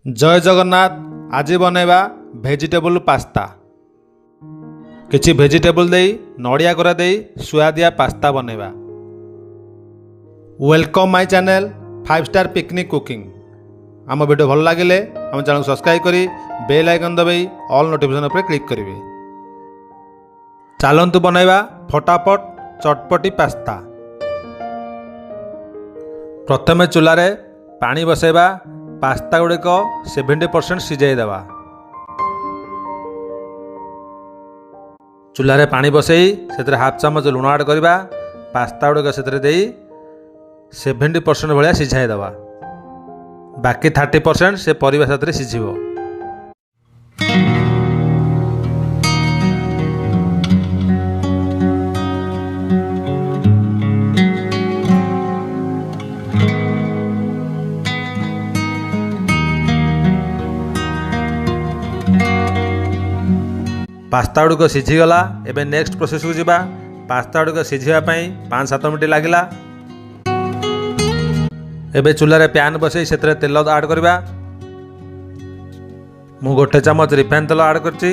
जय जगन्नाथ। आज बनैबा भेजिटेबल पास्ता। किछि भेजिटेबल देई नड़िया कोरा देई सुआदिया पास्ता बनैबा। Welcome my channel 5 star picnic cooking. आम वीडियो भल लगे आम चैनल सब्सक्राइब करी बेल आइकन दबाई ऑल नोटिफिकेशन पर क्लिक करेंगे। चलतु बनैबा फटाफट चटपटी पास्ता। प्रथमे चूल्हे पानी बसैबा। पास्ता गुड़िक 70% सिझाई देवा। चूल्हे पानी बसई से हाफ चामच लुण ऐड करवा। पास्ता गुड़िक से 70% भाया सिझाई देवा। बाकी 30% से परिवा साथ सिझिबो। पास्ता गुड़िक सिझीगला। एबे नेक्स्ट प्रोसेस को जीवा। पास्ता गुड़िक सिझापी 5-7 मिनट लगिला। एबे चूल्हे पैन बसई से तेल ऐड करवा। मु 1 चामच रिफाइन तेल ऐड करछि।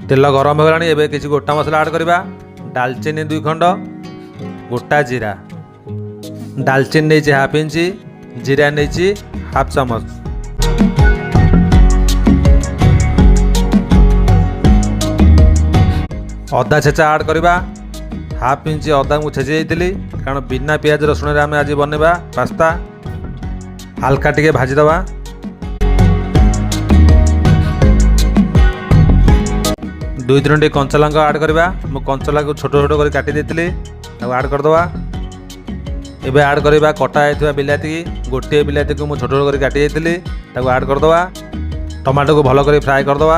तेल गरम हो गलानी। एबे किछि गोटा मसला ऐड करवा। दालचीनी 2 खंड, गोटा जीरा। दालचीनी नहीं हाफ इंची, जीरा नहीं हाफ चामच। अदा छेचा ऐड करवा। हाफ इंची अदा को छेची जाइली कारण बिना पियाज रसुण आम आज बनवा पास्ता। हल्का टिके भाजीदवा। दुई 3टी कंचा लंका ऐड करवा। मु कंचा लंका छोट छोट कर काटी देती ऐड करदवा। एबे ऐड करवा कटा होता बिलाती। गोटे बिलाती को मुझे छोट छोट कर काटी जाइली ऐड करदवा। टमाटो को भल कर फ्राए करदवा।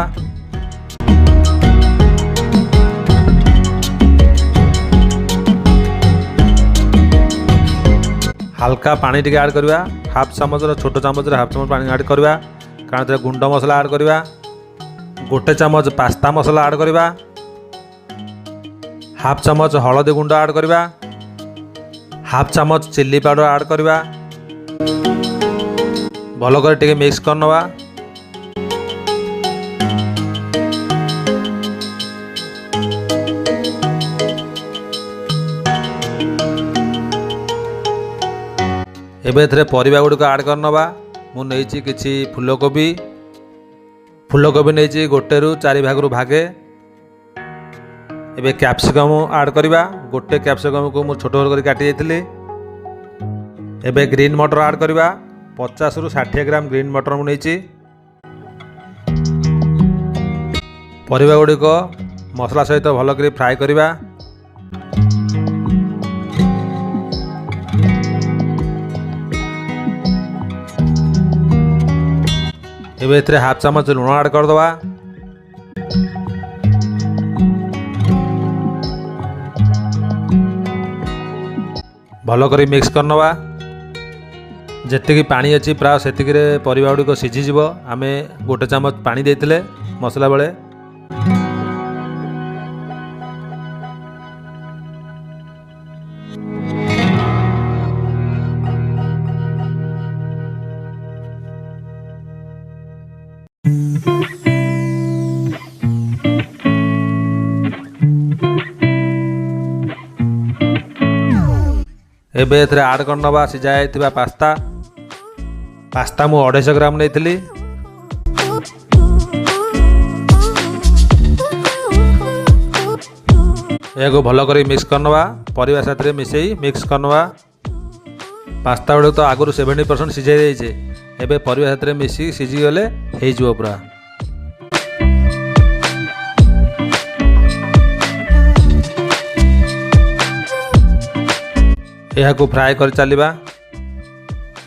हल्का पानी टिके ऐड करवा। हाफ चामच छोट चामच हाफ चामच पानी ऐड करवा कारण गुंड मसला ऐड करवा। 1 चामच पास्ता मसला ऐड करवा। हाफ चामच हलदी गुंड ऐड करवा। हाफ चामच चिल्ली पाउडर ऐड करवा। भल कर टिके मिक्स करनवा। एबे एथरे परिबा गुड़िक ऐड करनवा। मु नेइछि किछि फूलकोबी। फूलकोबी नेइछि 1 ରୁ 4 भागरु भागे। एबे कैप्सिकम ऐड करवा। 1 कैप्सिकम को मुझे छोट छोट कर काटी जाइली। एबे ग्रीन मटर ऐड करवा। 50 ରୁ 60 ग्राम ग्रीन मटर मुझे। परिबा गुड़िक मसला सहित भल कर फ्राए करवा। एबे एथरे हाफ चामच लुण ऐड करदवा। भल कर मिक्स करनवा। जेतिकी पानी अच्छी प्राय सेतिकी परिबा गुड़िक सिझीज। आम 1 चामच पानी देते मसला बेले। एबे एथरे ऐड करनवा सिझा जाइथिबा पास्ता। पास्ता मु 250 ग्राम नेइथिली। एगो भल कर मिक्स करनवा। परिवा साथ मिसई मिक्स करनवा। पास्ता गुड़ तो आगु 70% सिझाई जाइछे। एबे परिवा साथ मिसी सिझी गले हेइ जिवो पूरा। यह को फ्राए कर चलवा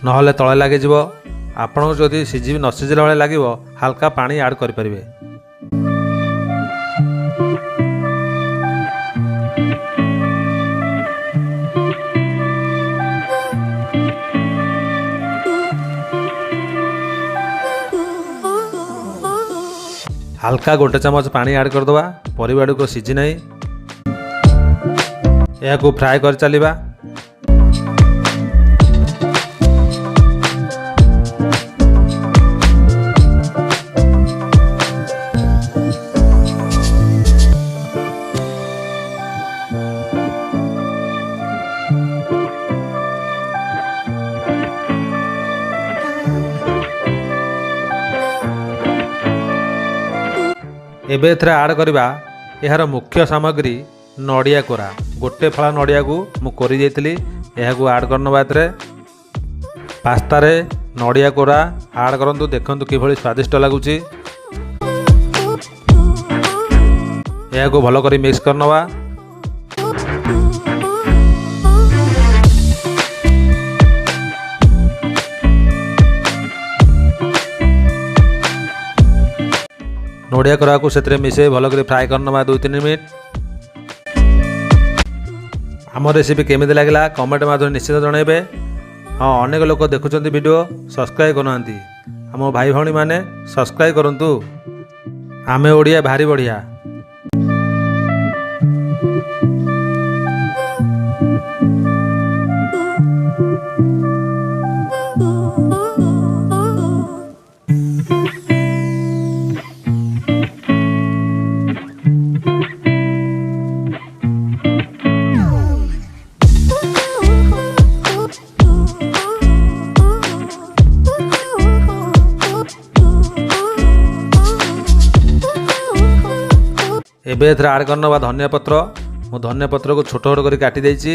नहले तले लगे। आपन को जदि सिझी न सिझला भाई लगे हल्का पानी ऐड कर परिबे। हल्का 1 चामच पानी ऐड करदवा। परिबा को सिझी नहीं। ଏହାକୁ ଫ୍ରାଏ କରି ଚାଲିବା। ଏବେ ଏଥିରେ ଆଡ଼ କରିବା ଏହାର ମୁଖ୍ୟ ସାମଗ୍ରୀ ନଡ଼ିଆ କୋରା। ଗୋଟେ ଫାଳ ନଡ଼ିଆକୁ ମୁଁ କୋରି ଦେଇଥିଲି, ଏହାକୁ ଆଡ଼ କରିନେବା। ଏଥିରେ ପାସ୍ତାରେ ନଡ଼ିଆ କୋରା ଆଡ଼ କରନ୍ତୁ, ଦେଖନ୍ତୁ କିଭଳି ସ୍ୱାଦିଷ୍ଟ ଲାଗୁଛି। ଏହାକୁ ଭଲ କରି ମିକ୍ସ କରିନେବା। ନଡ଼ିଆ କୋରାକୁ ସେଥିରେ ମିଶାଇ ଭଲ କରି ଫ୍ରାଏ କରିନେବା 2-3 ମିନିଟ୍। ଆମ ରେସିପି କେମିତି ଲାଗିଲା କମେଣ୍ଟ ମାଧ୍ୟମରେ ନିଶ୍ଚିତ ଜଣାଇବେ। ହଁ, ଅନେକ ଲୋକ ଦେଖୁଛନ୍ତି ଭିଡ଼ିଓ, ସବସ୍କ୍ରାଇବ୍ କରୁନାହାନ୍ତି। ଆମ ଭାଇ ଭଉଣୀମାନେ ସବସ୍କ୍ରାଇବ୍ କରନ୍ତୁ। ଆମେ ଓଡ଼ିଆ ଭାରି ବଢ଼ିଆ। ଏବେ ଏଥିରେ ଆଡ଼ କରିନେବା ଧନିଆ ପତ୍ର। ମୁଁ ଧନିଆ ପତ୍ରକୁ ଛୋଟ ଛୋଟ କରି କାଟି ଦେଇଛି।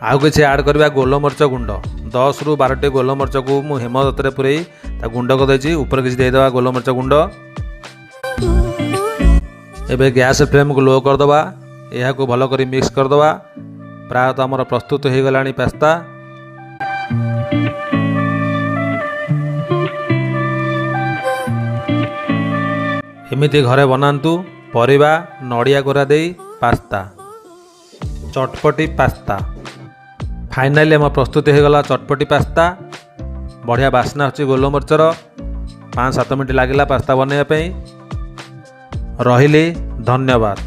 ଆଉ କିଛି ଆଡ଼ କରିବା ଗୋଲମରିଚ ଗୁଣ୍ଡ। 10ରୁ 12ଟି ଗୋଲମରିଚକୁ ମୁଁ ହେମଦସ୍ତାରେ ପୁରେଇ ତା ଗୁଣ୍ଡ କରିଦେଇଛି। ଉପରେ କିଛି ଦେଇଦେବା ଗୋଲମରିଚ ଗୁଣ୍ଡ। ଏବେ ଗ୍ୟାସ୍ ଫ୍ଲେମ୍କୁ ଲୋ କରିଦେବା। ଏହାକୁ ଭଲ କରି ମିକ୍ସ କରିଦେବା। ପ୍ରାୟତଃ ଆମର ପ୍ରସ୍ତୁତ ହୋଇଗଲାଣି ପାସ୍ତା। ଏମିତି ଘରେ ବନାନ୍ତୁ ପରିବା ନଡ଼ିଆ କୋରା ଦେଇ ପାସ୍ତା, ଚଟପଟି ପାସ୍ତା। ଫାଇନାଲି ଆମ ପ୍ରସ୍ତୁତି ହୋଇଗଲା ଚଟପଟି ପାସ୍ତା। ବଢ଼ିଆ ବାସ୍ନା ହେଉଛି ଗୋଲମରିଚର। 5-7 ମିନିଟ୍ ଲାଗିଲା ପାସ୍ତା ବନେଇବା ପାଇଁ। ରହିଲି, ଧନ୍ୟବାଦ।